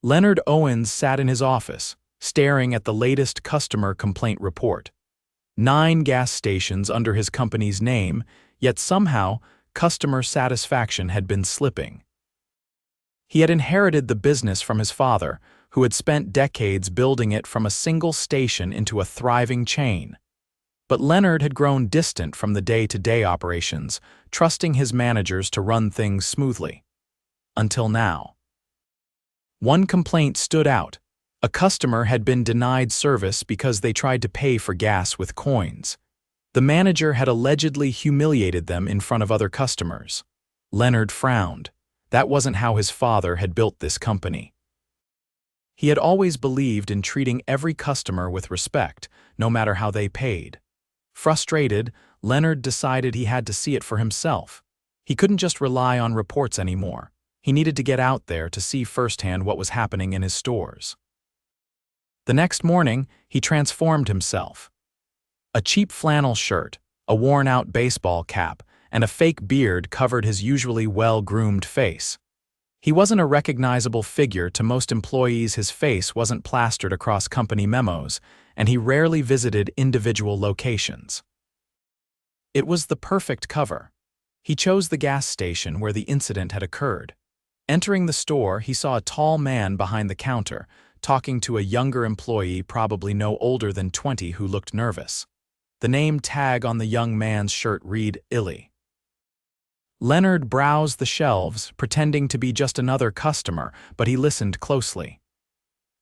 Leonard Owens sat in his office, staring at the latest customer complaint report. 9 gas stations under his company's name, yet somehow customer satisfaction had been slipping. He had inherited the business from his father, who had spent decades building it from a single station into a thriving chain. But Leonard had grown distant from the day-to-day operations, trusting his managers to run things smoothly. Until now. One complaint stood out. A customer had been denied service because they tried to pay for gas with coins. The manager had allegedly humiliated them in front of other customers. Leonard frowned. That wasn't how his father had built this company. He had always believed in treating every customer with respect, no matter how they paid. Frustrated, Leonard decided he had to see it for himself. He couldn't just rely on reports anymore. He needed to get out there to see firsthand what was happening in his stores. The next morning, he transformed himself. A cheap flannel shirt, a worn-out baseball cap, and a fake beard covered his usually well-groomed face. He wasn't a recognizable figure to most employees. His face wasn't plastered across company memos, and he rarely visited individual locations. It was the perfect cover. He chose the gas station where the incident had occurred. Entering the store, he saw a tall man behind the counter, talking to a younger employee probably no older than 20 who looked nervous. The name tag on the young man's shirt read Illy. Leonard browsed the shelves, pretending to be just another customer, but he listened closely.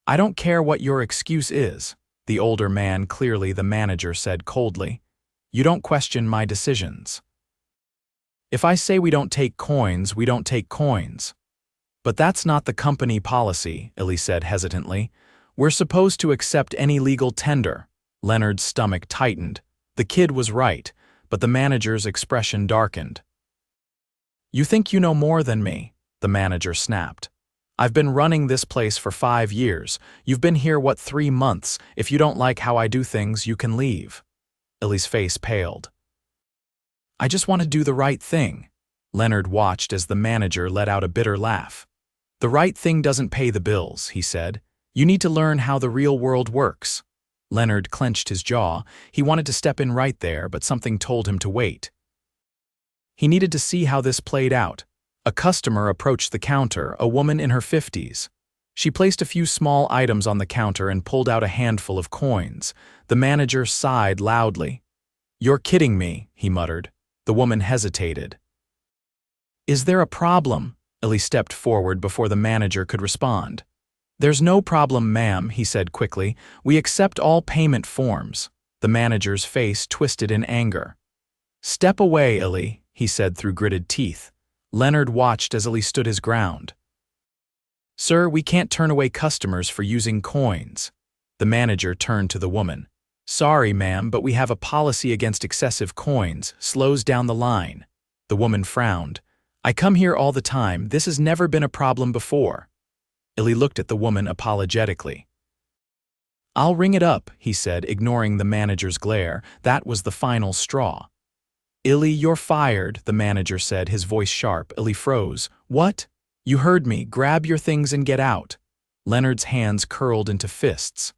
"I don't care what your excuse is," the older man, clearly the manager, said coldly. "You don't question my decisions. If I say we don't take coins, we don't take coins." "But that's not the company policy," Illy said hesitantly. "We're supposed to accept any legal tender." Leonard's stomach tightened. The kid was right, but the manager's expression darkened. "You think you know more than me," the manager snapped. "I've been running this place for 5 years. You've been here, 3 months? If you don't like how I do things, you can leave." Illy's face paled. "I just want to do the right thing." Leonard watched as the manager let out a bitter laugh. "The right thing doesn't pay the bills," he said. "You need to learn how the real world works." Leonard clenched his jaw. He wanted to step in right there, but something told him to wait. He needed to see how this played out. A customer approached the counter, a woman in her 50s. She placed a few small items on the counter and pulled out a handful of coins. The manager sighed loudly. "You're kidding me," he muttered. The woman hesitated. "Is there a problem?" Illy stepped forward before the manager could respond. "There's no problem, ma'am," he said quickly. "We accept all payment forms." The manager's face twisted in anger. "Step away, Illy," he said through gritted teeth. Leonard watched as Illy stood his ground. "Sir, we can't turn away customers for using coins." The manager turned to the woman. "Sorry, ma'am, but we have a policy against excessive coins. Slows down the line." The woman frowned. "I come here all the time. This has never been a problem before." Illy looked at the woman apologetically. "I'll ring it up," he said, ignoring the manager's glare. That was the final straw. "Illy, you're fired," the manager said, his voice sharp. Illy froze. "What?" "You heard me. Grab your things and get out." Leonard's hands curled into fists.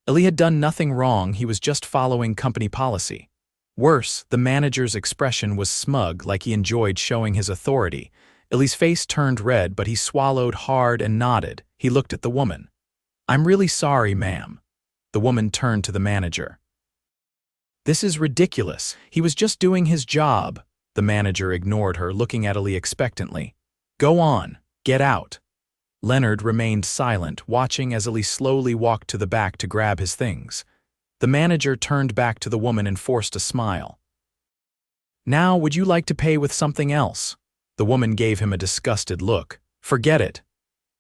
Illy had done nothing wrong. He was just following company policy. Worse, the manager's expression was smug, like he enjoyed showing his authority. Illy's face turned red, but he swallowed hard and nodded. He looked at the woman. "I'm really sorry, ma'am." The woman turned to the manager. "This is ridiculous. He was just doing his job." The manager ignored her, looking at Illy expectantly. "Go on. Get out." Leonard remained silent, watching as Illy slowly walked to the back to grab his things. The manager turned back to the woman and forced a smile. "Now, would you like to pay with something else?" The woman gave him a disgusted look. "Forget it."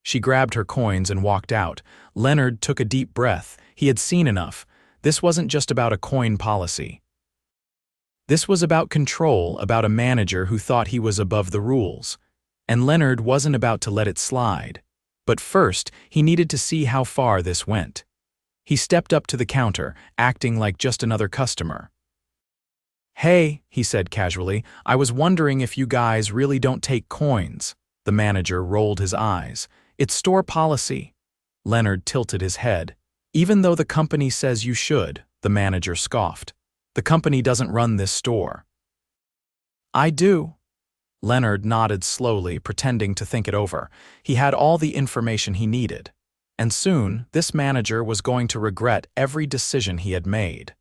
She grabbed her coins and walked out. Leonard took a deep breath. He had seen enough. This wasn't just about a coin policy. This was about control, about a manager who thought he was above the rules. And Leonard wasn't about to let it slide. But first, he needed to see how far this went. He stepped up to the counter, acting like just another customer. "Hey," he said casually, "I was wondering if you guys really don't take coins." The manager rolled his eyes. It's store policy. Leonard tilted his head. Even though the company says you should, the manager scoffed. The company doesn't run this store. I do. Leonard nodded slowly, pretending to think it over. He had all the information he needed. And soon, this manager was going to regret every decision he had made.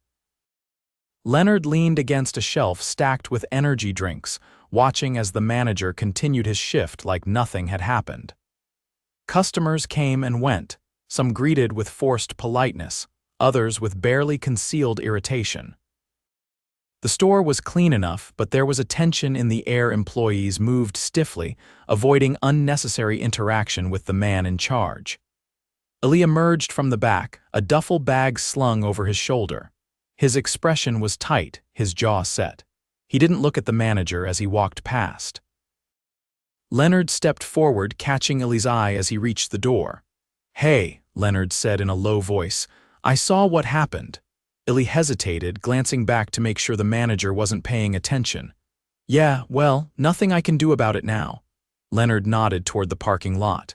Leonard leaned against a shelf stacked with energy drinks, watching as the manager continued his shift like nothing had happened. Customers came and went, some greeted with forced politeness, others with barely concealed irritation. The store was clean enough, but there was a tension in the air. Employees moved stiffly, avoiding unnecessary interaction with the man in charge. Ali emerged from the back, a duffel bag slung over his shoulder. His expression was tight, his jaw set. He didn't look at the manager as he walked past. Leonard stepped forward, catching Ali's eye as he reached the door. "Hey," Leonard said in a low voice, "I saw what happened." Ali hesitated, glancing back to make sure the manager wasn't paying attention. "Yeah, well, nothing I can do about it now." Leonard nodded toward the parking lot.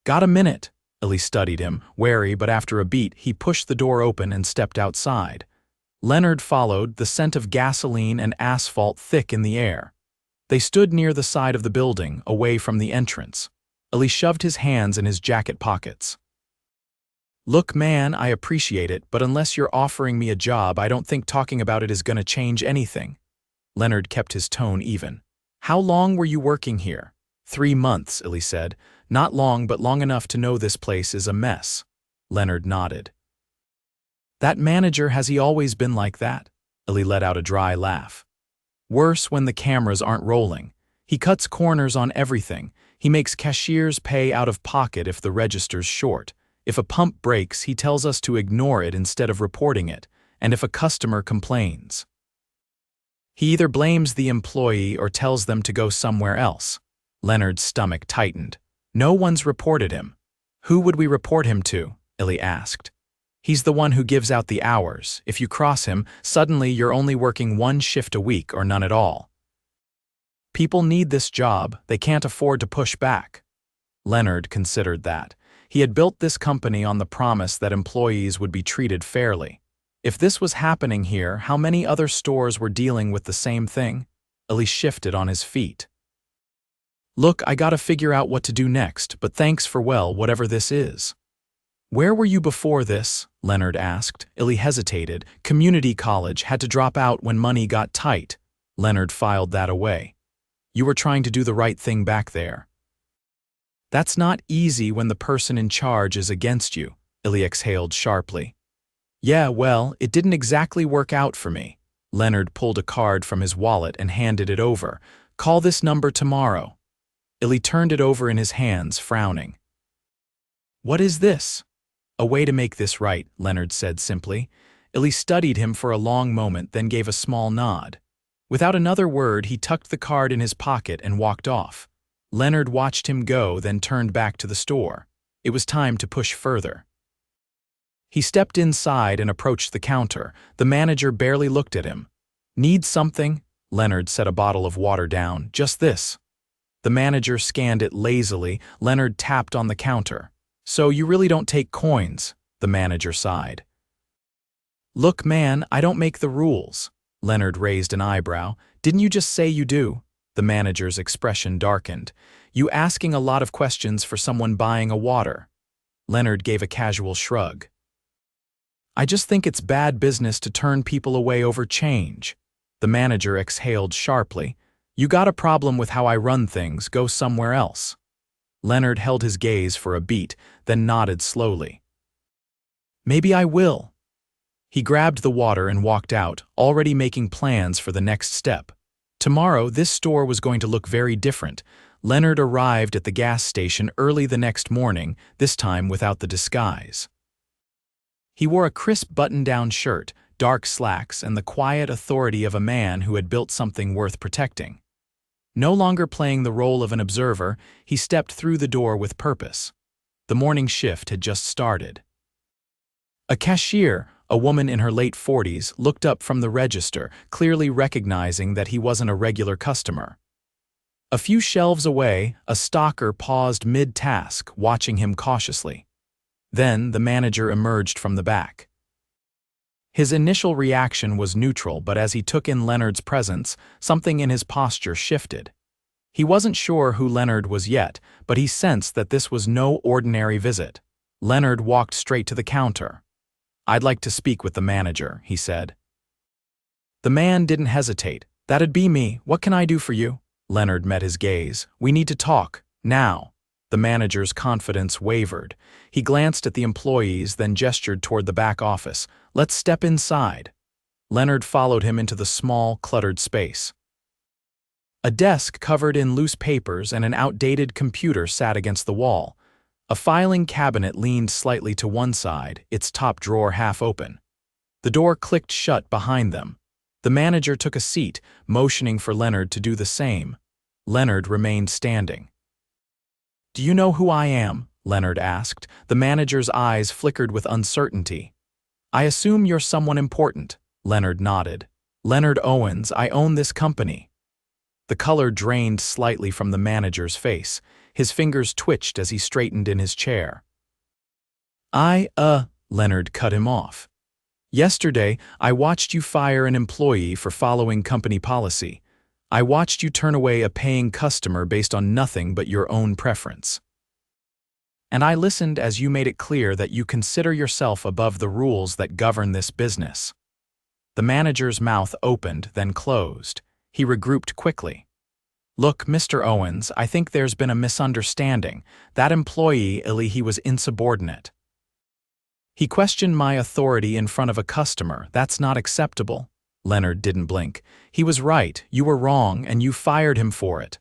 "Got a minute?" Ali studied him, wary, but after a beat, he pushed the door open and stepped outside. Leonard followed, the scent of gasoline and asphalt thick in the air. They stood near the side of the building, away from the entrance. Ali shoved his hands in his jacket pockets. "Look, man, I appreciate it, but unless you're offering me a job, I don't think talking about it is going to change anything." Leonard kept his tone even. "How long were you working here?" 3 months, Ali said. "Not long, but long enough to know this place is a mess." Leonard nodded. "That manager, has he always been like that?" Ali let out a dry laugh. "Worse when the cameras aren't rolling. He cuts corners on everything. He makes cashiers pay out of pocket if the register's short. If a pump breaks, he tells us to ignore it instead of reporting it, and if a customer complains, he either blames the employee or tells them to go somewhere else." Leonard's stomach tightened. "No one's reported him." "Who would we report him to?" Illy asked. "He's the one who gives out the hours. If you cross him, suddenly you're only working 1 shift a week or none at all. People need this job, they can't afford to push back." Leonard considered that. He had built this company on the promise that employees would be treated fairly. If this was happening here, how many other stores were dealing with the same thing? Illy shifted on his feet. "Look, I gotta figure out what to do next, but thanks for, well, whatever this is." "Where were you before this?" Leonard asked. Illy hesitated. "Community college, had to drop out when money got tight." Leonard filed that away. "You were trying to do the right thing back there." "That's not easy when the person in charge is against you," Illy exhaled sharply. "Yeah, well, it didn't exactly work out for me." Leonard pulled a card from his wallet and handed it over. "Call this number tomorrow." Illy turned it over in his hands, frowning. "What is this?" "A way to make this right," Leonard said simply. Illy studied him for a long moment, then gave a small nod. Without another word, he tucked the card in his pocket and walked off. Leonard watched him go, then turned back to the store. It was time to push further. He stepped inside and approached the counter. The manager barely looked at him. "Need something?" Leonard set a bottle of water down. "Just this." The manager scanned it lazily. Leonard tapped on the counter. "So you really don't take coins?" The manager sighed. "Look, man, I don't make the rules." Leonard raised an eyebrow. "Didn't you just say you do?" The manager's expression darkened. "You asking a lot of questions for someone buying a water." Leonard gave a casual shrug. "I just think it's bad business to turn people away over change." The manager exhaled sharply. "You got a problem with how I run things, go somewhere else." Leonard held his gaze for a beat, then nodded slowly. "Maybe I will." He grabbed the water and walked out, already making plans for the next step. Tomorrow, this store was going to look very different. Leonard arrived at the gas station early the next morning, this time without the disguise. He wore a crisp button-down shirt, dark slacks, and the quiet authority of a man who had built something worth protecting. No longer playing the role of an observer, he stepped through the door with purpose. The morning shift had just started. A cashier, a woman in her late 40s, looked up from the register, clearly recognizing that he wasn't a regular customer. A few shelves away, a stalker paused mid-task, watching him cautiously. Then the manager emerged from the back. His initial reaction was neutral, but as he took in Leonard's presence, something in his posture shifted. He wasn't sure who Leonard was yet, but he sensed that this was no ordinary visit. Leonard walked straight to the counter. "I'd like to speak with the manager," he said. The man didn't hesitate. "That'd be me. What can I do for you?" Leonard met his gaze. "We need to talk. Now." The manager's confidence wavered. He glanced at the employees, then gestured toward the back office. "Let's step inside." Leonard followed him into the small, cluttered space. A desk covered in loose papers and an outdated computer sat against the wall. A filing cabinet leaned slightly to one side, its top drawer half open. The door clicked shut behind them. The manager took a seat, motioning for Leonard to do the same. Leonard remained standing. "Do you know who I am?" Leonard asked. The manager's eyes flickered with uncertainty. "I assume you're someone important." Leonard nodded. "Leonard Owens, I own this company." The color drained slightly from the manager's face. His fingers twitched as he straightened in his chair. Leonard cut him off. "Yesterday, I watched you fire an employee for following company policy. I watched you turn away a paying customer based on nothing but your own preference. And I listened as you made it clear that you consider yourself above the rules that govern this business." The manager's mouth opened, then closed. He regrouped quickly. "Look, Mr. Owens, I think there's been a misunderstanding. That employee, he was insubordinate. He questioned my authority in front of a customer. That's not acceptable." Leonard didn't blink. "He was right, you were wrong, and you fired him for it."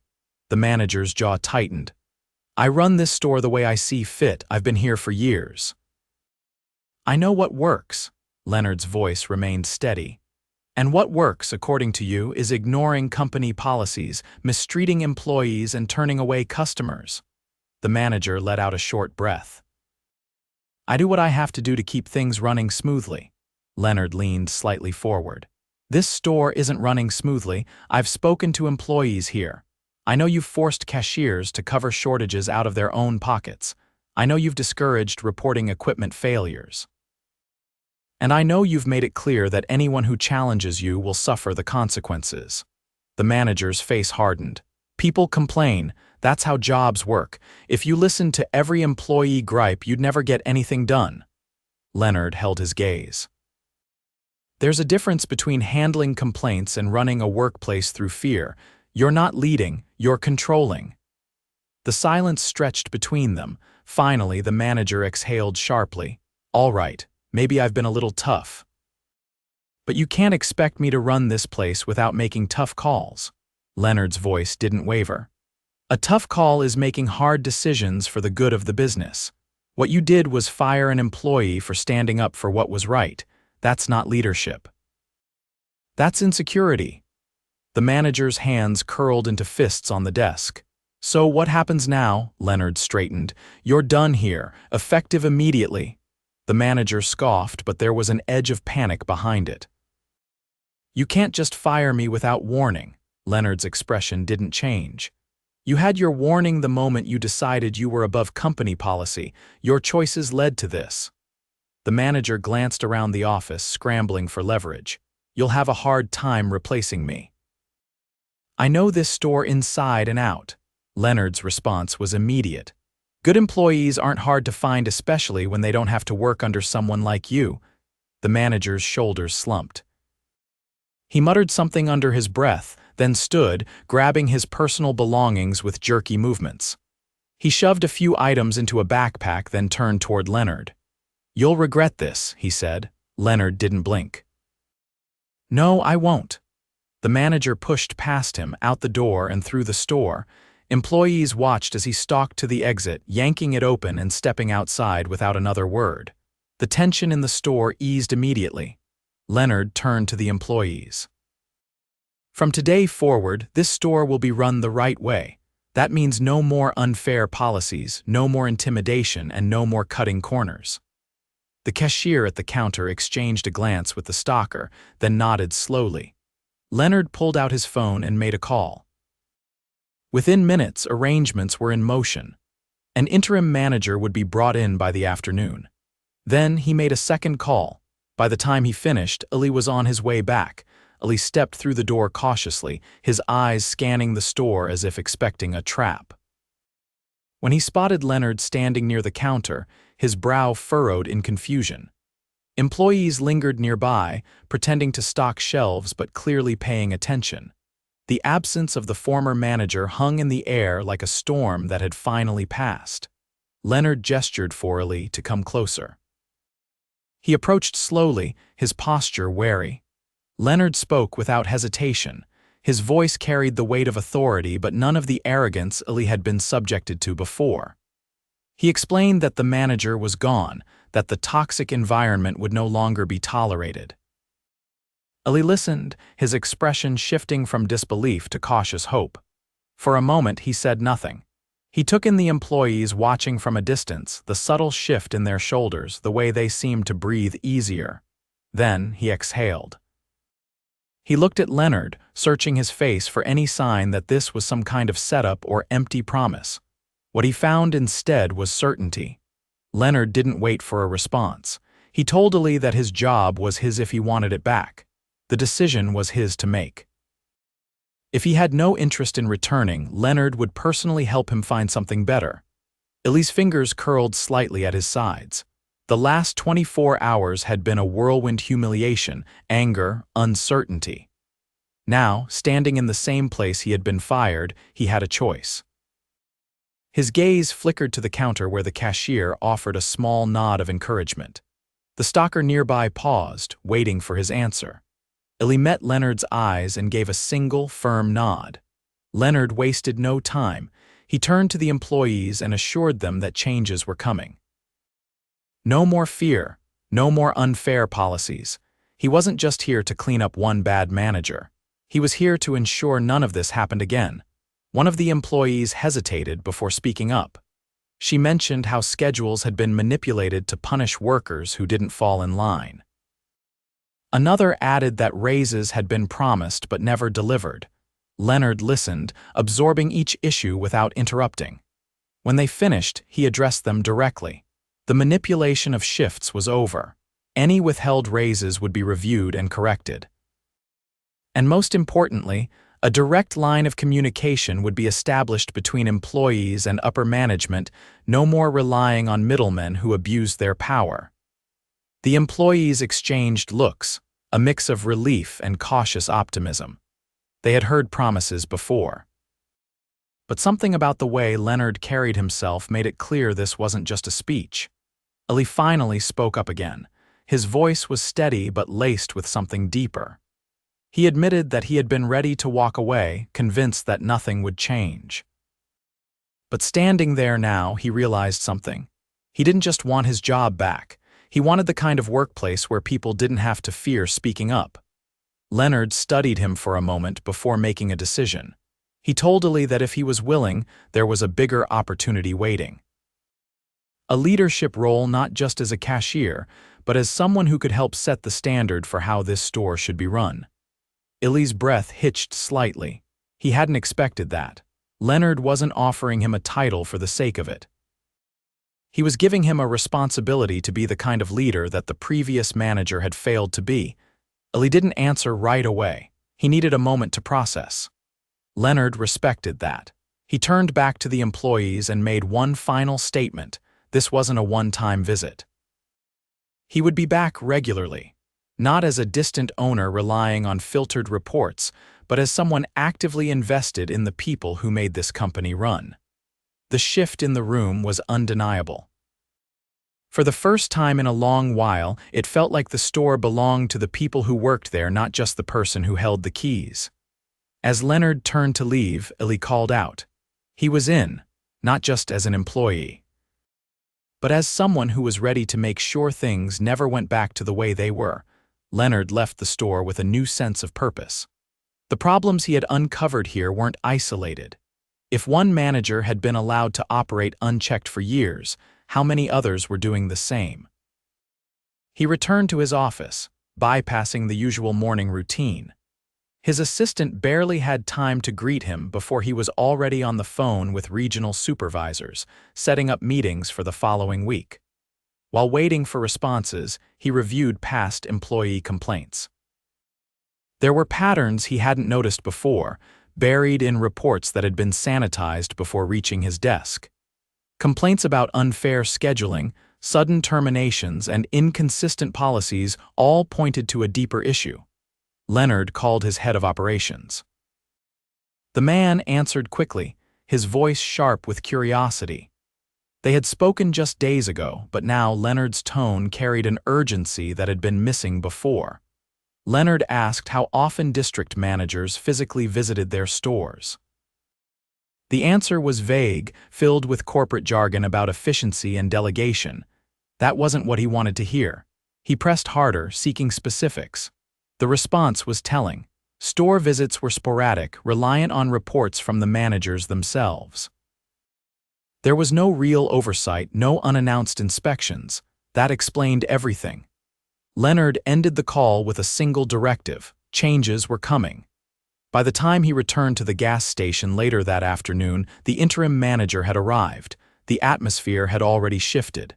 The manager's jaw tightened. "I run this store the way I see fit. I've been here for years." "I know what works." Leonard's voice remained steady. "And what works, according to you, is ignoring company policies, mistreating employees, and turning away customers." The manager let out a short breath. "I do what I have to do to keep things running smoothly." Leonard leaned slightly forward. "This store isn't running smoothly. I've spoken to employees here. I know you've forced cashiers to cover shortages out of their own pockets. I know you've discouraged reporting equipment failures. And I know you've made it clear that anyone who challenges you will suffer the consequences." The manager's face hardened. "People complain. That's how jobs work. If you listened to every employee gripe, you'd never get anything done." Leonard held his gaze. "There's a difference between handling complaints and running a workplace through fear. You're not leading, you're controlling." The silence stretched between them. Finally, the manager exhaled sharply. "All right, maybe I've been a little tough. But you can't expect me to run this place without making tough calls." Leonard's voice didn't waver. "A tough call is making hard decisions for the good of the business. What you did was fire an employee for standing up for what was right. That's not leadership. That's insecurity." The manager's hands curled into fists on the desk. "So what happens now?" Leonard straightened. "You're done here, effective immediately." The manager scoffed, but there was an edge of panic behind it. "You can't just fire me without warning." Leonard's expression didn't change. "You had your warning the moment you decided you were above company policy. Your choices led to this." The manager glanced around the office, scrambling for leverage. "You'll have a hard time replacing me." "I know this store inside and out." Leonard's response was immediate. "Good employees aren't hard to find, especially when they don't have to work under someone like you." The manager's shoulders slumped. He muttered something under his breath, then stood, grabbing his personal belongings with jerky movements. He shoved a few items into a backpack, then turned toward Leonard. "You'll regret this," he said. Leonard didn't blink. "No, I won't." The manager pushed past him, out the door and through the store. Employees watched as he stalked to the exit, yanking it open and stepping outside without another word. The tension in the store eased immediately. Leonard turned to the employees. "From today forward, this store will be run the right way. That means no more unfair policies, no more intimidation, and no more cutting corners." The cashier at the counter exchanged a glance with the stalker, then nodded slowly. Leonard pulled out his phone and made a call. Within minutes, arrangements were in motion. An interim manager would be brought in by the afternoon. Then he made a second call. By the time he finished, Ali was on his way back. Ali stepped through the door cautiously, his eyes scanning the store as if expecting a trap. When he spotted Leonard standing near the counter, his brow furrowed in confusion. Employees lingered nearby, pretending to stock shelves but clearly paying attention. The absence of the former manager hung in the air like a storm that had finally passed. Leonard gestured for Ali to come closer. He approached slowly, his posture wary. Leonard spoke without hesitation. His voice carried the weight of authority but none of the arrogance Ali had been subjected to before. He explained that the manager was gone, that the toxic environment would no longer be tolerated. Ali listened, his expression shifting from disbelief to cautious hope. For a moment he said nothing. He took in the employees watching from a distance, the subtle shift in their shoulders, the way they seemed to breathe easier. Then he exhaled. He looked at Leonard, searching his face for any sign that this was some kind of setup or empty promise. What he found instead was certainty. Leonard didn't wait for a response. He told Ali that his job was his if he wanted it back. The decision was his to make. If he had no interest in returning, Leonard would personally help him find something better. Ali's fingers curled slightly at his sides. The last 24 hours had been a whirlwind humiliation, anger, uncertainty. Now, standing in the same place he had been fired, he had a choice. His gaze flickered to the counter where the cashier offered a small nod of encouragement. The stalker nearby paused, waiting for his answer. Ali met Leonard's eyes and gave a single, firm nod. Leonard wasted no time. He turned to the employees and assured them that changes were coming. No more fear, no more unfair policies. He wasn't just here to clean up one bad manager. He was here to ensure none of this happened again. One of the employees hesitated before speaking up. She mentioned how schedules had been manipulated to punish workers who didn't fall in line. Another added that raises had been promised but never delivered. Leonard listened, absorbing each issue without interrupting. When they finished, he addressed them directly. The manipulation of shifts was over. Any withheld raises would be reviewed and corrected. And most importantly, a direct line of communication would be established between employees and upper management, no more relying on middlemen who abused their power. The employees exchanged looks, a mix of relief and cautious optimism. They had heard promises before. But something about the way Leonard carried himself made it clear this wasn't just a speech. Ali finally spoke up again. His voice was steady but laced with something deeper. He admitted that he had been ready to walk away, convinced that nothing would change. But standing there now, he realized something. He didn't just want his job back. He wanted the kind of workplace where people didn't have to fear speaking up. Leonard studied him for a moment before making a decision. He told Ali that if he was willing, there was a bigger opportunity waiting. A leadership role not just as a cashier, but as someone who could help set the standard for how this store should be run. Ali's breath hitched slightly. He hadn't expected that. Leonard wasn't offering him a title for the sake of it. He was giving him a responsibility to be the kind of leader that the previous manager had failed to be. Ali didn't answer right away. He needed a moment to process. Leonard respected that. He turned back to the employees and made one final statement. This wasn't a one-time visit. He would be back regularly, not as a distant owner relying on filtered reports, but as someone actively invested in the people who made this company run. The shift in the room was undeniable. For the first time in a long while, it felt like the store belonged to the people who worked there, not just the person who held the keys. As Leonard turned to leave, Ali called out. He was in, not just as an employee, but as someone who was ready to make sure things never went back to the way they were. Leonard left the store with a new sense of purpose. The problems he had uncovered here weren't isolated. If one manager had been allowed to operate unchecked for years, how many others were doing the same? He returned to his office, bypassing the usual morning routine. His assistant barely had time to greet him before he was already on the phone with regional supervisors, setting up meetings for the following week. While waiting for responses, he reviewed past employee complaints. There were patterns he hadn't noticed before, buried in reports that had been sanitized before reaching his desk. Complaints about unfair scheduling, sudden terminations, and inconsistent policies all pointed to a deeper issue. Leonard called his head of operations. The man answered quickly, his voice sharp with curiosity. They had spoken just days ago, but now Leonard's tone carried an urgency that had been missing before. Leonard asked how often district managers physically visited their stores. The answer was vague, filled with corporate jargon about efficiency and delegation. That wasn't what he wanted to hear. He pressed harder, seeking specifics. The response was telling. Store visits were sporadic, reliant on reports from the managers themselves. There was no real oversight, no unannounced inspections. That explained everything. Leonard ended the call with a single directive: changes were coming. By the time he returned to the gas station later that afternoon, the interim manager had arrived. The atmosphere had already shifted.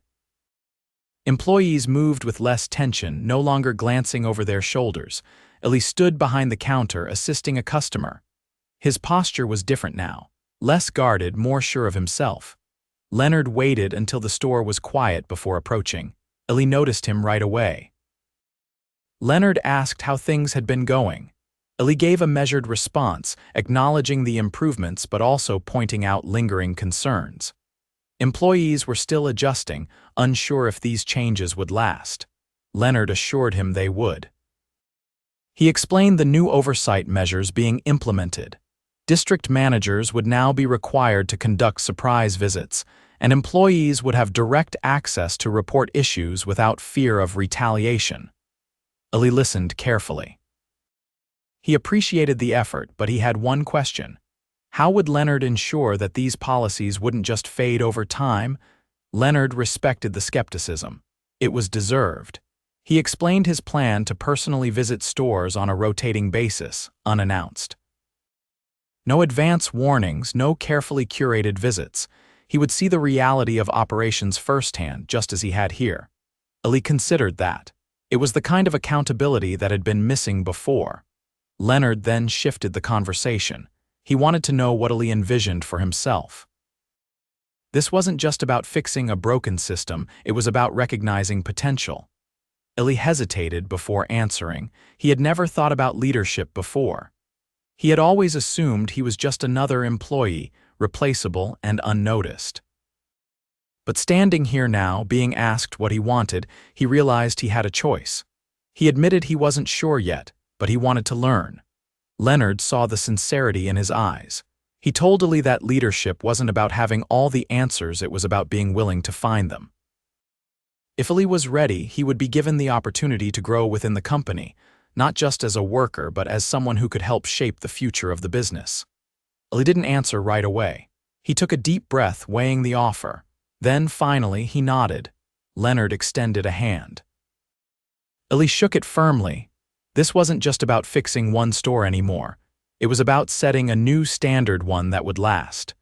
Employees moved with less tension, no longer glancing over their shoulders. Ellie stood behind the counter, assisting a customer. His posture was different now, less guarded, more sure of himself. Leonard waited until the store was quiet before approaching. Ellie noticed him right away. Leonard asked how things had been going. Ellie gave a measured response, acknowledging the improvements but also pointing out lingering concerns. Employees were still adjusting, unsure if these changes would last. Leonard assured him they would. He explained the new oversight measures being implemented. District managers would now be required to conduct surprise visits, and employees would have direct access to report issues without fear of retaliation. Ellie listened carefully. He appreciated the effort, but he had one question. How would Leonard ensure that these policies wouldn't just fade over time? Leonard respected the skepticism. It was deserved. He explained his plan to personally visit stores on a rotating basis, unannounced. No advance warnings, no carefully curated visits. He would see the reality of operations firsthand, just as he had here. Ellie considered that. It was the kind of accountability that had been missing before. Leonard then shifted the conversation. He wanted to know what Ellie envisioned for himself. This wasn't just about fixing a broken system, it was about recognizing potential. Ellie hesitated before answering. He had never thought about leadership before. He had always assumed he was just another employee, replaceable and unnoticed. But standing here now, being asked what he wanted, he realized he had a choice. He admitted he wasn't sure yet, but he wanted to learn. Leonard saw the sincerity in his eyes. He told Ellie that leadership wasn't about having all the answers, it was about being willing to find them. If Ellie was ready, he would be given the opportunity to grow within the company, not just as a worker but as someone who could help shape the future of the business. Ellie didn't answer right away. He took a deep breath, weighing the offer. Then, finally, he nodded. Leonard extended a hand. Ellie shook it firmly. This wasn't just about fixing one store anymore. It was about setting a new standard, one that would last.